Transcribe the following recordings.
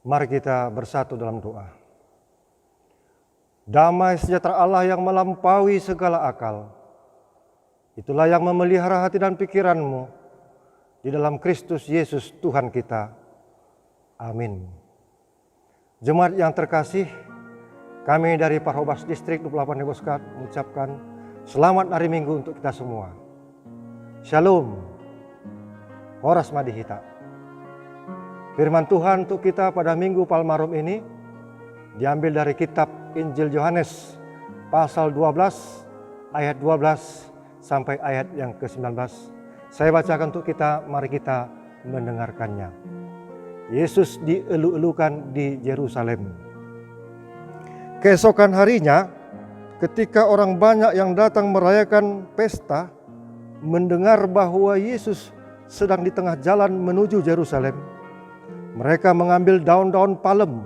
Mari kita bersatu dalam doa. Damai sejahtera Allah yang melampaui segala akal, itulah yang memelihara hati dan pikiranmu di dalam Kristus Yesus Tuhan kita. Amin. Jemaat yang terkasih, kami dari Parhobas Distrik 28 Neboskat mengucapkan selamat hari Minggu untuk kita semua. Shalom. Horas Madihita. Firman Tuhan untuk kita pada Minggu Palmarum ini diambil dari kitab Injil Yohanes pasal 12 ayat 12 sampai ayat yang ke-19. Saya bacakan untuk kita, mari kita mendengarkannya. Yesus dielu-elukan di Yerusalem. Keesokan harinya, ketika orang banyak yang datang merayakan pesta mendengar bahwa Yesus sedang di tengah jalan menuju Yerusalem, mereka mengambil daun-daun palem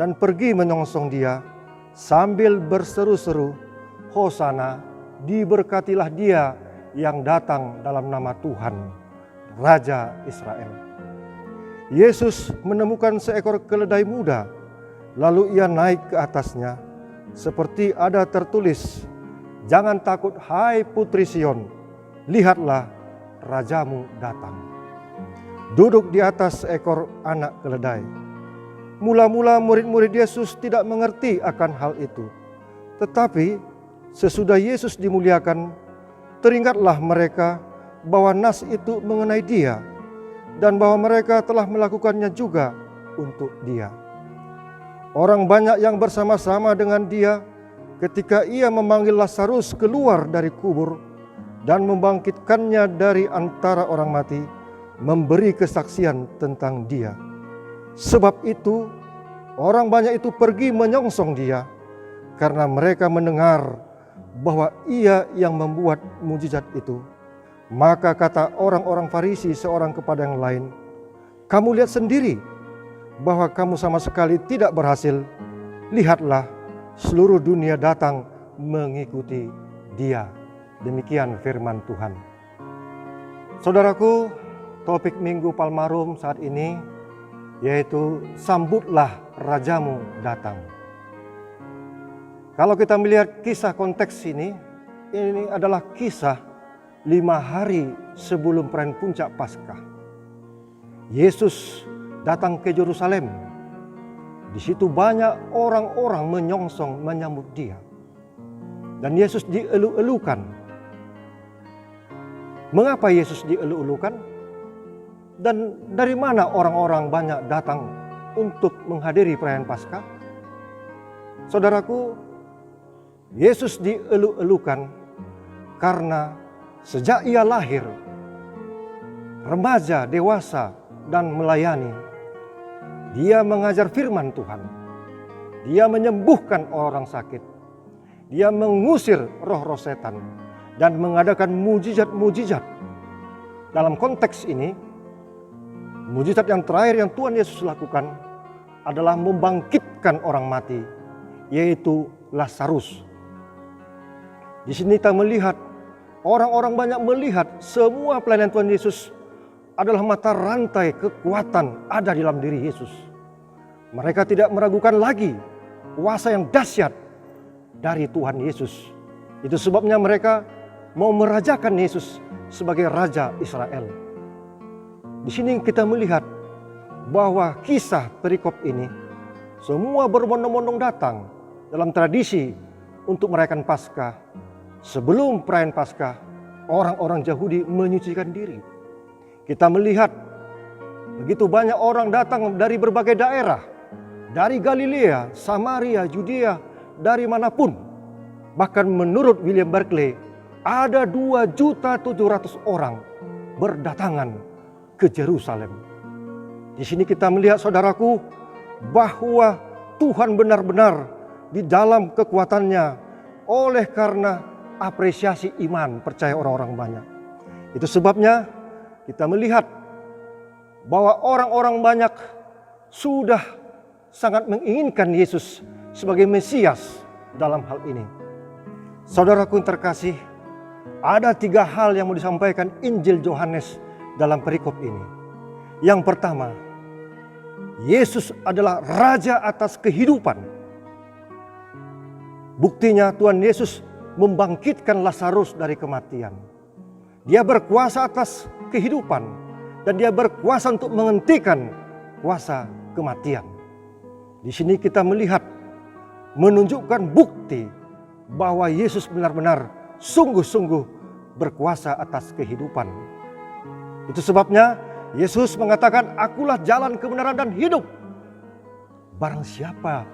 dan pergi menyongsong dia sambil berseru-seru, Hosana, diberkatilah dia yang datang dalam nama Tuhan, Raja Israel. Yesus menemukan seekor keledai muda, lalu ia naik ke atasnya, seperti ada tertulis, jangan takut hai putri Sion, lihatlah rajamu datang. Duduk di atas seekor anak keledai. Mula-mula murid-murid Yesus tidak mengerti akan hal itu. Tetapi sesudah Yesus dimuliakan, teringatlah mereka bahwa nas itu mengenai dia dan bahwa mereka telah melakukannya juga untuk dia. Orang banyak yang bersama-sama dengan dia ketika ia memanggil Lazarus keluar dari kubur dan membangkitkannya dari antara orang mati, memberi kesaksian tentang dia. Sebab itu orang banyak itu pergi menyongsong dia karena mereka mendengar bahwa ia yang membuat mujizat itu. Maka kata orang-orang Farisi seorang kepada yang lain, kamu lihat sendiri bahwa kamu sama sekali tidak berhasil. Lihatlah, seluruh dunia datang mengikuti dia. Demikian firman Tuhan. Saudaraku, topik Minggu Palmarum saat ini yaitu sambutlah rajamu datang. Kalau kita melihat kisah konteks ini adalah kisah 5 hari sebelum perayaan puncak Paskah. Yesus datang ke Yerusalem. Di situ banyak orang-orang menyongsong menyambut dia. Dan Yesus dielu-elukan. Mengapa Yesus dielu-elukan? Dan dari mana orang-orang banyak datang untuk menghadiri perayaan Paskah? Saudaraku, Yesus dielu-elukan karena sejak ia lahir, remaja, dewasa, dan melayani, dia mengajar firman Tuhan. Dia menyembuhkan orang sakit. Dia mengusir roh-roh setan dan mengadakan mujizat-mujizat. Dalam konteks ini, mujizat yang terakhir yang Tuhan Yesus lakukan adalah membangkitkan orang mati, yaitu Lazarus. Di sini kita melihat, orang-orang banyak melihat semua pelayanan Tuhan Yesus adalah mata rantai kekuatan ada di dalam diri Yesus. Mereka tidak meragukan lagi kuasa yang dahsyat dari Tuhan Yesus. Itu sebabnya mereka mau merajakan Yesus sebagai Raja Israel. Di sini kita melihat bahwa kisah perikop ini semua berbondong-bondong datang dalam tradisi untuk merayakan Paskah. Sebelum perayaan Paskah, orang-orang Yahudi menyucikan diri. Kita melihat begitu banyak orang datang dari berbagai daerah, dari Galilea, Samaria, Yudea, dari manapun. Bahkan menurut William Barclay, ada 2.700.000 orang berdatangan ke Yerusalem. Di sini kita melihat, saudaraku, bahwa Tuhan benar-benar di dalam kekuatannya oleh karena apresiasi iman percaya orang-orang banyak. Itu sebabnya kita melihat bahwa orang-orang banyak sudah sangat menginginkan Yesus sebagai Mesias dalam hal ini. Saudaraku yang terkasih, ada 3 hal yang mau disampaikan Injil Yohanes dalam perikop ini. Yang pertama, Yesus adalah raja atas kehidupan. Buktinya Tuhan Yesus membangkitkan Lazarus dari kematian. Dia berkuasa atas kehidupan dan dia berkuasa untuk menghentikan kuasa kematian. Di sini kita melihat, menunjukkan bukti bahwa Yesus benar-benar sungguh-sungguh berkuasa atas kehidupan. Itu sebabnya Yesus mengatakan, "Akulah jalan, kebenaran, dan hidup. Barang siapa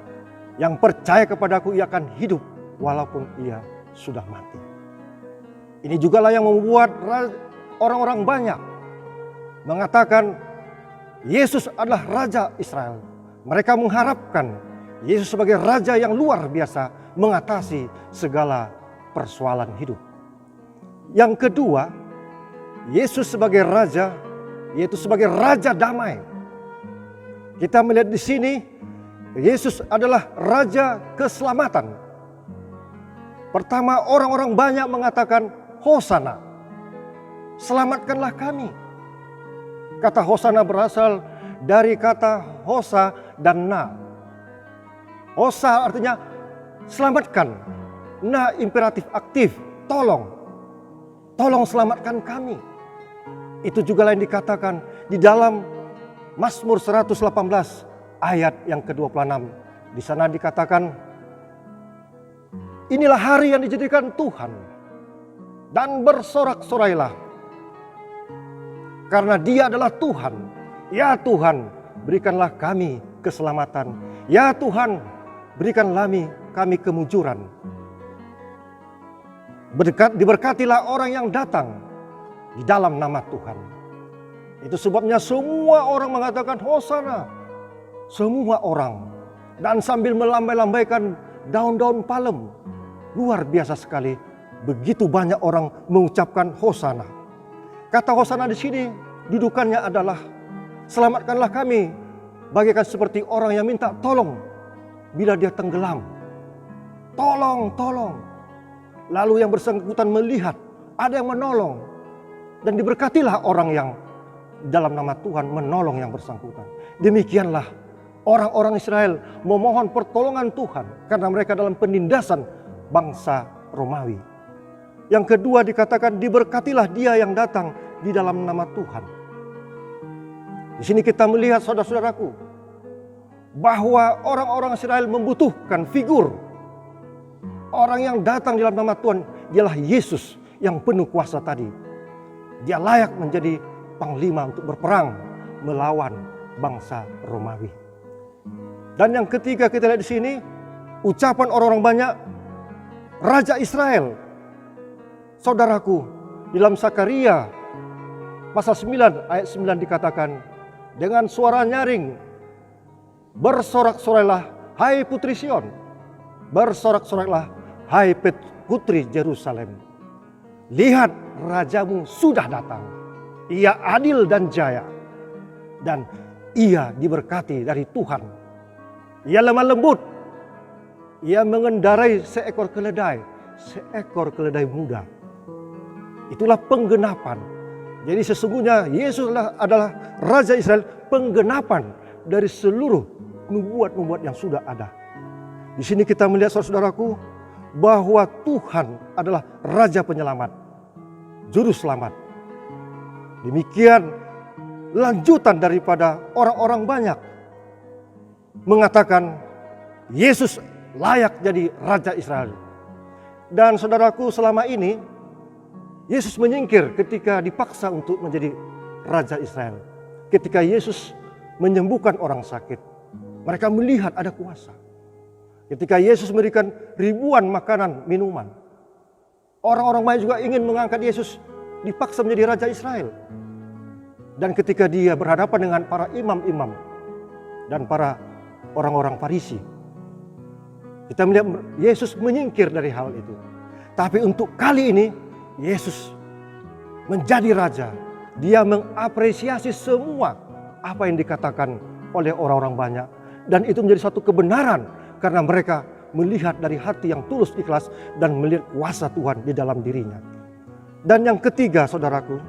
yang percaya kepadaku, ia akan hidup walaupun ia sudah mati." Ini jugalah yang membuat orang-orang banyak mengatakan Yesus adalah Raja Israel. Mereka mengharapkan Yesus sebagai Raja yang luar biasa mengatasi segala persoalan hidup. Yang kedua, Yesus sebagai Raja, yaitu sebagai Raja damai. Kita melihat di sini, Yesus adalah Raja keselamatan. Pertama, orang-orang banyak mengatakan, "Hosana, selamatkanlah kami." Kata Hosana berasal dari kata Hosa dan Na. Hosa artinya selamatkan. Na imperatif aktif, tolong. Tolong selamatkan kami. Itu juga yang dikatakan di dalam Mazmur 118 ayat yang ke-26. Di sana dikatakan, "Inilah hari yang dijadikan Tuhan, dan bersorak-sorailah, karena Dia adalah Tuhan. Ya Tuhan, berikanlah kami keselamatan. Ya Tuhan, berikanlah kami kemujuran." Diberkatilah orang yang datang di dalam nama Tuhan. Itu sebabnya semua orang mengatakan Hosana. Semua orang. Dan sambil melambai-lambaikan daun-daun palem. Luar biasa sekali. Begitu banyak orang mengucapkan Hosana. Kata Hosana di sini dudukannya adalah, selamatkanlah kami, bagaikan seperti orang yang minta tolong bila dia tenggelam. Tolong, tolong. Lalu yang bersangkutan melihat ada yang menolong, dan diberkatilah orang yang dalam nama Tuhan menolong yang bersangkutan. Demikianlah orang-orang Israel memohon pertolongan Tuhan karena mereka dalam penindasan bangsa Romawi. Yang kedua dikatakan, diberkatilah dia yang datang di dalam nama Tuhan. Di sini kita melihat, saudara-saudaraku, bahwa orang-orang Israel membutuhkan figur. Orang yang datang di dalam nama Tuhan ialah Yesus yang penuh kuasa tadi. Dia layak menjadi panglima untuk berperang melawan bangsa Romawi. Dan yang ketiga kita lihat di sini, ucapan orang-orang banyak, Raja Israel. Saudaraku, dalam Zakaria pasal 9 ayat 9 dikatakan, dengan suara nyaring, bersorak-sorailah hai putri Sion, bersorak-sorailah hai putri Yerusalem. Lihat, rajamu sudah datang. Ia adil dan jaya, dan ia diberkati dari Tuhan. Ia lemah lembut, ia mengendarai seekor keledai muda. Itulah penggenapan. Jadi sesungguhnya Yesus adalah Raja Israel, penggenapan dari seluruh nubuat-nubuat yang sudah ada. Di sini kita melihat, saudara-saudaraku, bahwa Tuhan adalah Raja penyelamat, Juru selamat. Demikian lanjutan daripada orang-orang banyak mengatakan Yesus layak jadi Raja Israel. Dan saudaraku, selama ini Yesus menyingkir ketika dipaksa untuk menjadi Raja Israel. Ketika Yesus menyembuhkan orang sakit, mereka melihat ada kuasa. Ketika Yesus memberikan ribuan makanan, minuman, orang-orang banyak juga ingin mengangkat Yesus, dipaksa menjadi Raja Israel. Dan ketika dia berhadapan dengan para imam-imam dan para orang-orang Farisi, kita melihat Yesus menyingkir dari hal itu. Tapi untuk kali ini Yesus menjadi Raja. Dia mengapresiasi semua apa yang dikatakan oleh orang-orang banyak. Dan itu menjadi satu kebenaran karena mereka melihat dari hati yang tulus ikhlas dan melihat kuasa Tuhan di dalam dirinya. Dan yang ketiga, saudaraku,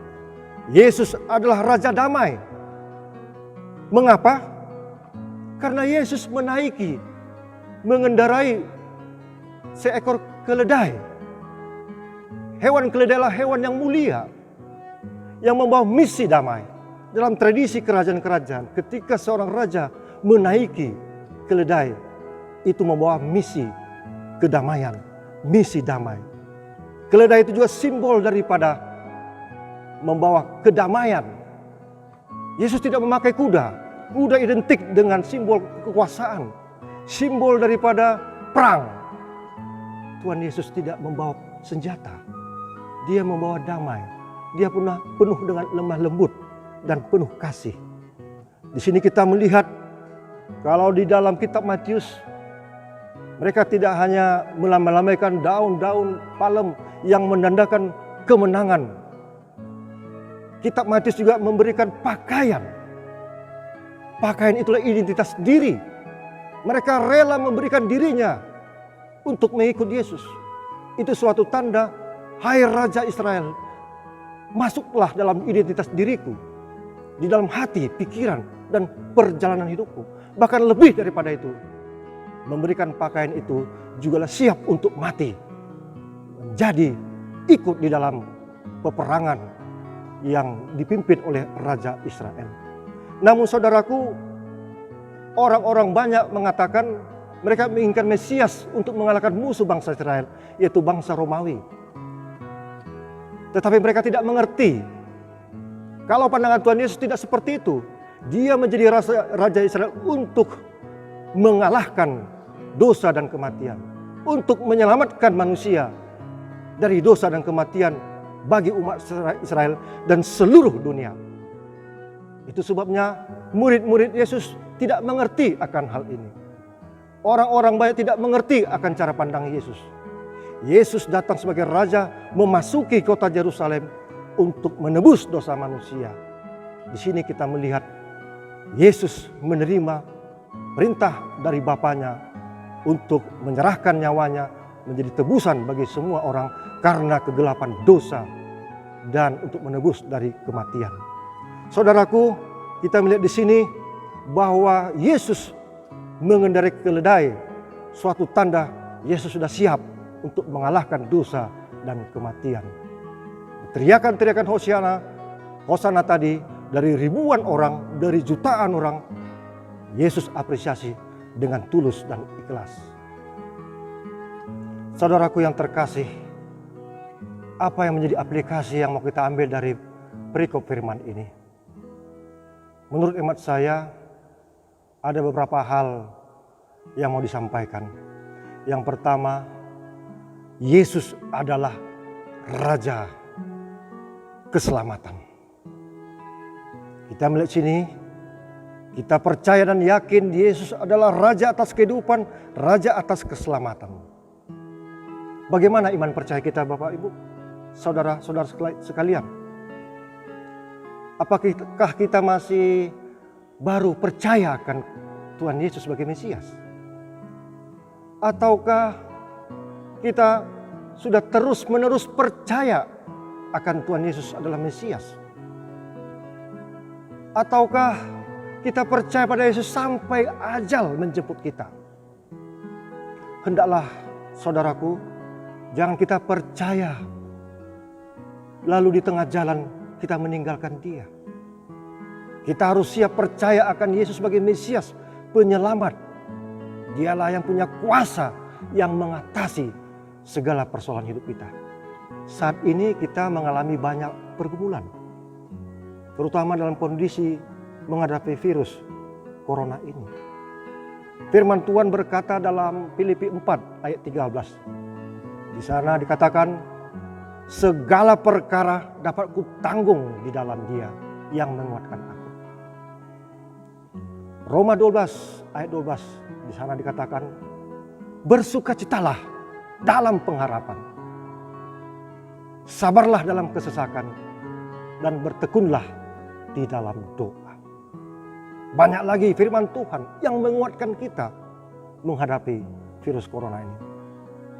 Yesus adalah Raja damai. Mengapa? Karena Yesus menaiki, mengendarai seekor keledai. Hewan keledai adalah hewan yang mulia, yang membawa misi damai. Dalam tradisi kerajaan-kerajaan, ketika seorang raja menaiki keledai, itu membawa misi kedamaian, misi damai. Keledai itu juga simbol daripada membawa kedamaian. Yesus tidak memakai kuda. Kuda identik dengan simbol kekuasaan, simbol daripada perang. Tuhan Yesus tidak membawa senjata. Dia membawa damai. Dia penuh dengan lemah lembut dan penuh kasih. Di sini kita melihat kalau di dalam kitab Matius, mereka tidak hanya melambai-lambaikan daun-daun palem yang menandakan kemenangan. Kitab Matius juga memberikan pakaian. Pakaian itulah identitas diri. Mereka rela memberikan dirinya untuk mengikut Yesus. Itu suatu tanda, hai Raja Israel, masuklah dalam identitas diriku. Di dalam hati, pikiran, dan perjalanan hidupku. Bahkan lebih daripada itu, memberikan pakaian itu jugalah siap untuk mati. Jadi ikut di dalam peperangan yang dipimpin oleh Raja Israel. Namun saudaraku, orang-orang banyak mengatakan mereka menginginkan Mesias untuk mengalahkan musuh bangsa Israel, yaitu bangsa Romawi. Tetapi mereka tidak mengerti. Kalau pandangan Tuhan Yesus tidak seperti itu. Dia menjadi Raja Israel untuk mengalahkan dosa dan kematian. Untuk menyelamatkan manusia dari dosa dan kematian bagi umat Israel dan seluruh dunia. Itu sebabnya murid-murid Yesus tidak mengerti akan hal ini. Orang-orang banyak tidak mengerti akan cara pandang Yesus. Yesus datang sebagai Raja memasuki kota Yerusalem untuk menebus dosa manusia. Di sini kita melihat Yesus menerima perintah dari Bapanya untuk menyerahkan nyawanya menjadi tebusan bagi semua orang karena kegelapan dosa dan untuk menebus dari kematian. Saudaraku, kita melihat di sini bahwa Yesus mengendarai keledai, suatu tanda Yesus sudah siap untuk mengalahkan dosa dan kematian. Teriakan-teriakan Hosana tadi dari ribuan orang, dari jutaan orang, Yesus apresiasi dengan tulus dan ikhlas. Saudaraku yang terkasih, apa yang menjadi aplikasi yang mau kita ambil dari perikop firman ini? Menurut hemat saya, ada beberapa hal yang mau disampaikan. Yang pertama, Yesus adalah Raja keselamatan. Kita melihat sini, kita percaya dan yakin Yesus adalah Raja atas kehidupan, Raja atas keselamatan. Bagaimana iman percaya kita, Bapak Ibu, saudara-saudara sekalian? Apakah kita masih baru percaya akan Tuhan Yesus sebagai Mesias? Ataukah kita sudah terus-menerus percaya akan Tuhan Yesus adalah Mesias? Ataukah kita percaya pada Yesus sampai ajal menjemput kita? Hendaklah saudaraku, jangan kita percaya lalu di tengah jalan kita meninggalkan Dia. Kita harus siap percaya akan Yesus sebagai Mesias, penyelamat. Dialah yang punya kuasa yang mengatasi segala persoalan hidup kita. Saat ini kita mengalami banyak pergumulan, terutama dalam kondisi menghadapi virus corona ini. Firman Tuhan berkata dalam Filipi 4 ayat 13. Di sana dikatakan, segala perkara dapat kutanggung di dalam Dia yang menguatkan aku. Roma 12 ayat 12 di sana dikatakan, bersukacitalah dalam pengharapan, sabarlah dalam kesesakan, dan bertekunlah di dalam doa. Banyak lagi firman Tuhan yang menguatkan kita menghadapi virus corona ini.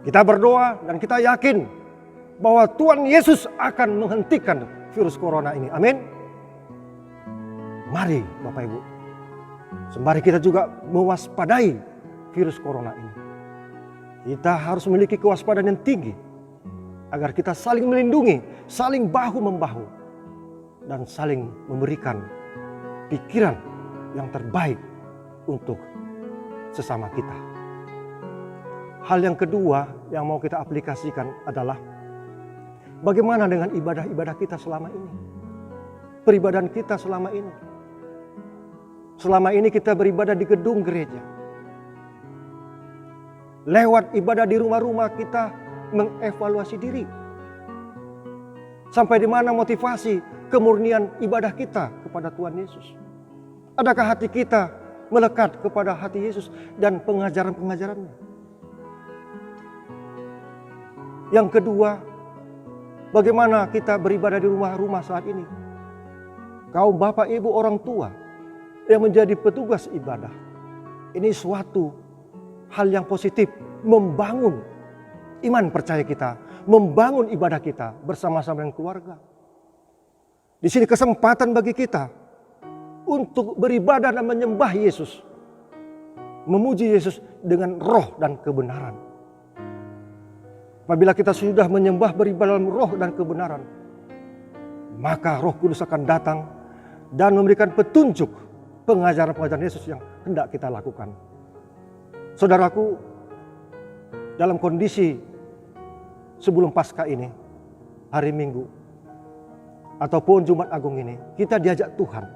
Kita berdoa dan kita yakin bahwa Tuhan Yesus akan menghentikan virus corona ini. Amin. Mari Bapak Ibu, Sembari kita juga mewaspadai virus corona ini. Kita harus memiliki kewaspadaan yang tinggi agar kita saling melindungi, saling bahu-membahu, dan saling memberikan pikiran yang terbaik untuk sesama kita. Hal yang kedua yang mau kita aplikasikan adalah bagaimana dengan ibadah-ibadah kita selama ini. Peribadahan kita selama ini. Selama ini kita beribadah di gedung gereja. Lewat ibadah di rumah-rumah kita mengevaluasi diri. Sampai di mana motivasi kemurnian ibadah kita kepada Tuhan Yesus. Adakah hati kita melekat kepada hati Yesus dan pengajaran-pengajarannya? Yang kedua, bagaimana kita beribadah di rumah-rumah saat ini? Kaum bapak ibu orang tua yang menjadi petugas ibadah. Ini suatu hal yang positif, membangun iman percaya kita, membangun ibadah kita bersama-sama dengan keluarga. Di sini kesempatan bagi kita untuk beribadah dan menyembah Yesus, memuji Yesus dengan roh dan kebenaran. Apabila kita sudah menyembah, beribadah dalam roh dan kebenaran, maka Roh Kudus akan datang dan memberikan petunjuk pengajaran-pengajaran Yesus yang hendak kita lakukan. Saudaraku, dalam kondisi sebelum Paskah ini, hari Minggu, ataupun Jumat Agung ini, kita diajak Tuhan,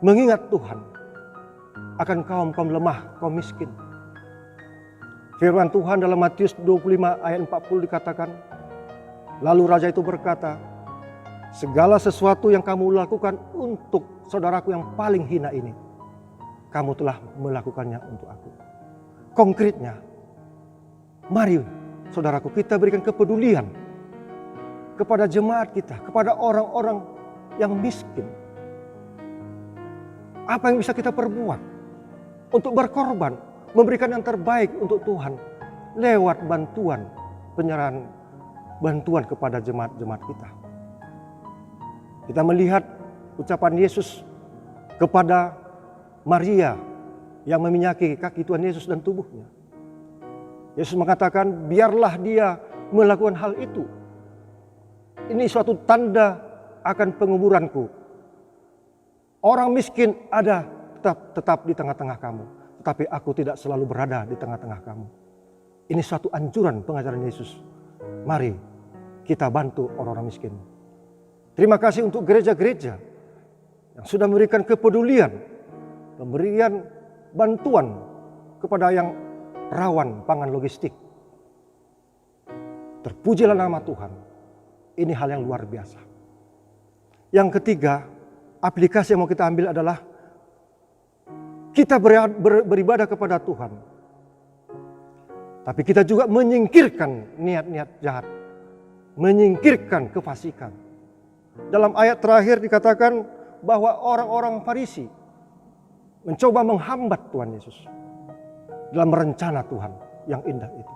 mengingat Tuhan akan kaum lemah, kaum miskin. Firman Tuhan dalam Matius 25 ayat 40 dikatakan, lalu Raja itu berkata, segala sesuatu yang kamu lakukan untuk saudaraku yang paling hina ini, kamu telah melakukannya untuk aku. Konkretnya, mari saudaraku kita berikan kepedulian kepada jemaat kita, kepada orang-orang yang miskin. Apa yang bisa kita perbuat untuk berkorban, memberikan yang terbaik untuk Tuhan lewat bantuan, penyerahan bantuan kepada jemaat-jemaat kita. Kita melihat ucapan Yesus kepada Maria yang meminyaki kaki Tuhan Yesus dan tubuhnya. Yesus mengatakan, biarlah dia melakukan hal itu. Ini suatu tanda akan penguburanku. Orang miskin ada tetap di tengah-tengah kamu, tetapi aku tidak selalu berada di tengah-tengah kamu. Ini suatu anjuran pengajaran Yesus. Mari kita bantu orang-orang miskin. Terima kasih untuk gereja-gereja yang sudah memberikan kepedulian, pemberian bantuan kepada yang rawan pangan logistik. Terpujilah nama Tuhan. Ini hal yang luar biasa. Yang ketiga, aplikasi yang mau kita ambil adalah kita beribadah kepada Tuhan, tapi kita juga menyingkirkan niat-niat jahat, menyingkirkan kefasikan. Dalam ayat terakhir dikatakan bahwa orang-orang Farisi mencoba menghambat Tuhan Yesus dalam rencana Tuhan yang indah itu.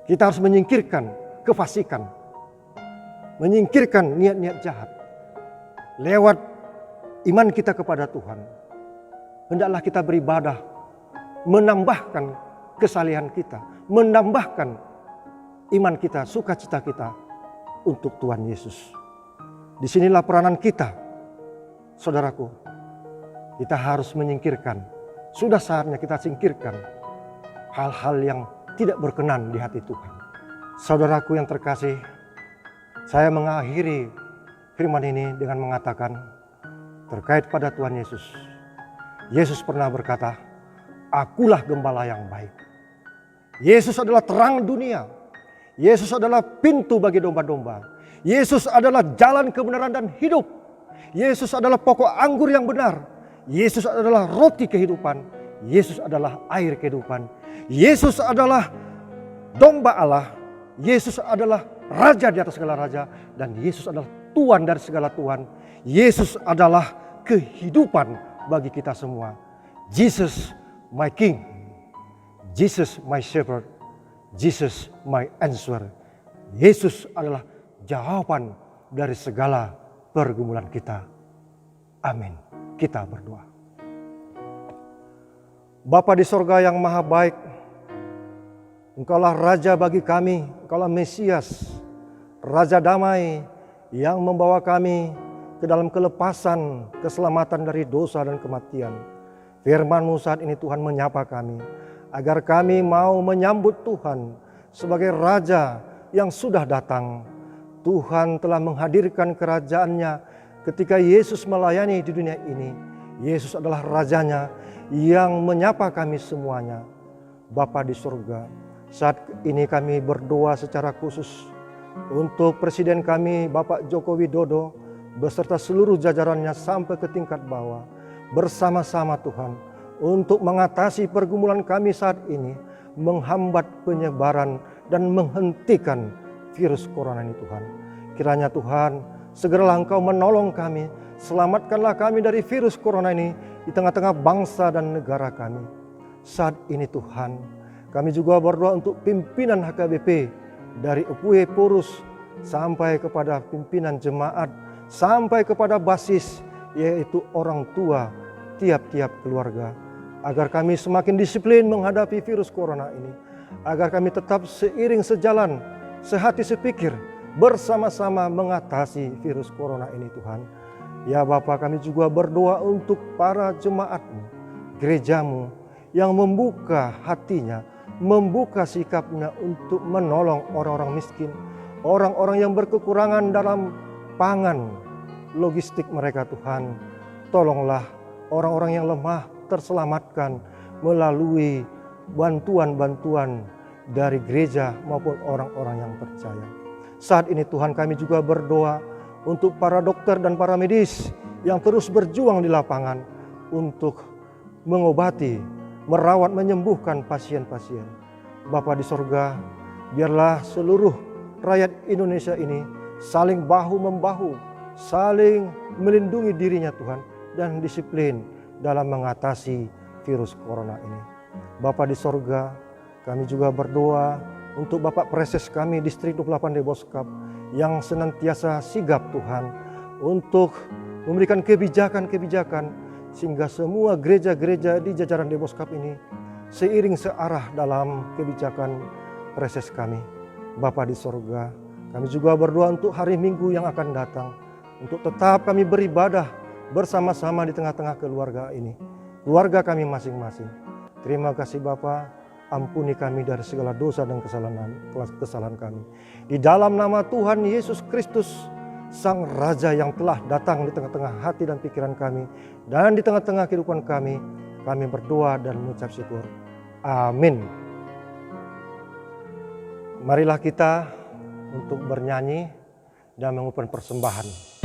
Kita harus menyingkirkan kefasikan, menyingkirkan niat-niat jahat lewat iman kita kepada Tuhan. Hendaklah kita beribadah, menambahkan kesalehan kita, menambahkan iman kita, sukacita kita untuk Tuhan Yesus. Disinilah peranan kita, saudaraku. Kita harus menyingkirkan, sudah saatnya kita singkirkan hal-hal yang tidak berkenan di hati Tuhan. Saudaraku yang terkasih, saya mengakhiri firman ini dengan mengatakan terkait pada Tuhan Yesus. Yesus pernah berkata, akulah gembala yang baik. Yesus adalah terang dunia. Yesus adalah pintu bagi domba-domba. Yesus adalah jalan kebenaran dan hidup. Yesus adalah pokok anggur yang benar. Yesus adalah roti kehidupan. Yesus adalah air kehidupan. Yesus adalah domba Allah. Yesus adalah raja di atas segala raja. Dan Yesus adalah Tuhan dari segala Tuhan. Yesus adalah kehidupan bagi kita semua. Jesus my King. Jesus my Shepherd. Jesus my answer. Yesus adalah jawaban dari segala pergumulan kita. Amin. Kita berdoa. Bapa di sorga yang maha baik, Engkaulah Raja bagi kami, Engkaulah Mesias, Raja damai yang membawa kami ke dalam kelepasan, keselamatan dari dosa dan kematian. Firman-Mu saat ini Tuhan menyapa kami, agar kami mau menyambut Tuhan sebagai Raja yang sudah datang. Tuhan telah menghadirkan kerajaan-Nya ketika Yesus melayani di dunia ini. Yesus adalah Rajanya yang menyapa kami semuanya. Bapa di surga, saat ini kami berdoa secara khusus untuk Presiden kami Bapak Joko Widodo beserta seluruh jajarannya sampai ke tingkat bawah. Bersama-sama Tuhan untuk mengatasi pergumulan kami saat ini, menghambat penyebaran dan menghentikan virus corona ini Tuhan. Kiranya Tuhan segeralah Engkau menolong kami, selamatkanlah kami dari virus corona ini di tengah-tengah bangsa dan negara kami. Saat ini Tuhan, kami juga berdoa untuk pimpinan HKBP dari Epue Purus sampai kepada pimpinan jemaat, sampai kepada basis, yaitu orang tua tiap-tiap keluarga. Agar kami semakin disiplin menghadapi virus corona ini. Agar kami tetap seiring sejalan, sehati sepikir, bersama-sama mengatasi virus corona ini Tuhan. Ya Bapa, kami juga berdoa untuk para jemaat-Mu, gereja-Mu yang membuka hatinya, membuka sikapnya untuk menolong orang-orang miskin, orang-orang yang berkekurangan dalam pangan, logistik mereka Tuhan. Tolonglah orang-orang yang lemah terselamatkan melalui bantuan-bantuan dari gereja maupun orang-orang yang percaya. Saat ini Tuhan, kami juga berdoa untuk para dokter dan para medis yang terus berjuang di lapangan untuk mengobati, merawat, menyembuhkan pasien-pasien. Bapa di sorga, biarlah seluruh rakyat Indonesia ini saling bahu-membahu, saling melindungi dirinya Tuhan, dan disiplin dalam mengatasi virus corona ini. Bapa di sorga, kami juga berdoa untuk Bapak Preses kami Distrik 28 Deboskap yang senantiasa sigap Tuhan untuk memberikan kebijakan-kebijakan sehingga semua gereja-gereja di jajaran Deboskap ini seiring searah dalam kebijakan Preses kami. Bapa di sorga, kami juga berdoa untuk hari Minggu yang akan datang, untuk tetap kami beribadah bersama-sama di tengah-tengah keluarga ini, keluarga kami masing-masing. Terima kasih Bapa, ampuni kami dari segala dosa dan kesalahan kami. Di dalam nama Tuhan Yesus Kristus, Sang Raja yang telah datang di tengah-tengah hati dan pikiran kami, dan di tengah-tengah kehidupan kami berdoa dan mengucap syukur. Amin. Marilah kita untuk bernyanyi dan mengucapkan persembahan.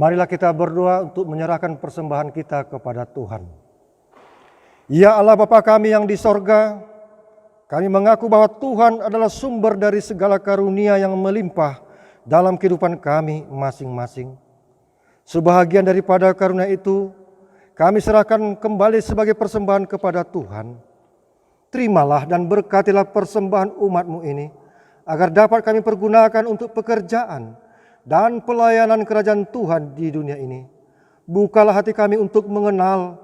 Marilah kita berdoa untuk menyerahkan persembahan kita kepada Tuhan. Ya Allah Bapa kami yang di sorga, Kami mengaku bahwa Tuhan adalah sumber dari segala karunia yang melimpah dalam kehidupan kami masing-masing. Sebahagian daripada karunia itu, kami serahkan kembali sebagai persembahan kepada Tuhan. Terimalah dan berkatilah persembahan umat-Mu ini, agar dapat kami pergunakan untuk pekerjaan dan pelayanan kerajaan Tuhan di dunia ini. Bukalah hati kami untuk mengenal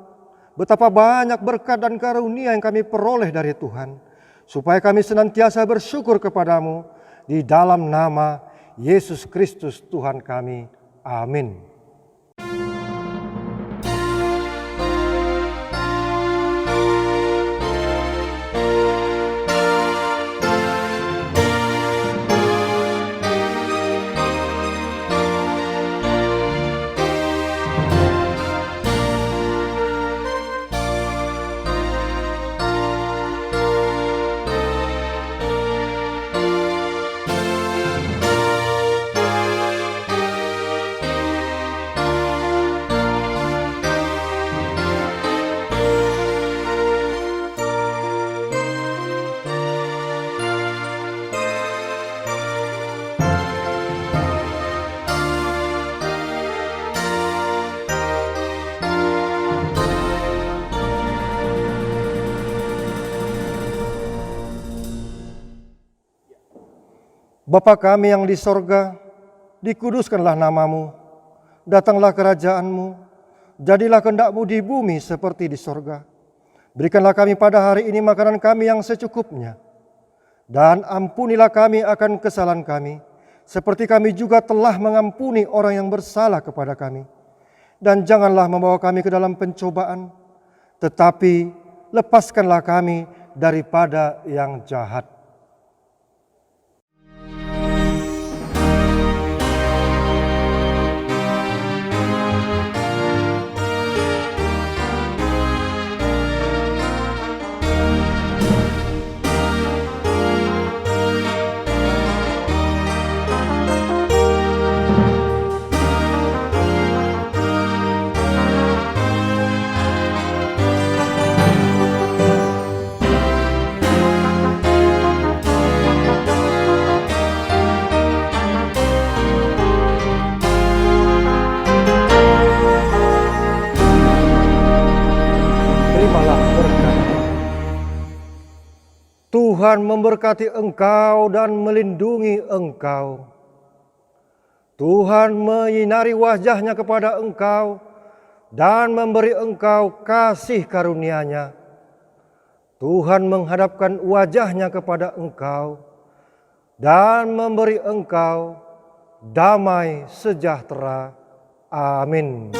betapa banyak berkat dan karunia yang kami peroleh dari Tuhan, supaya kami senantiasa bersyukur kepadamu di dalam nama Yesus Kristus Tuhan kami. Amin. Bapa kami yang di sorga, dikuduskanlah namamu, datanglah kerajaanmu, jadilah kehendak-Mu di bumi seperti di sorga. Berikanlah kami pada hari ini makanan kami yang secukupnya, dan ampunilah kami akan kesalahan kami, seperti kami juga telah mengampuni orang yang bersalah kepada kami. Dan janganlah membawa kami ke dalam pencobaan, tetapi lepaskanlah kami daripada yang jahat. Tuhan memberkati engkau dan melindungi engkau. Tuhan menyinari wajah-Nya kepada engkau dan memberi engkau kasih karunia-Nya. Tuhan menghadapkan wajah-Nya kepada engkau dan memberi engkau damai sejahtera. Amin.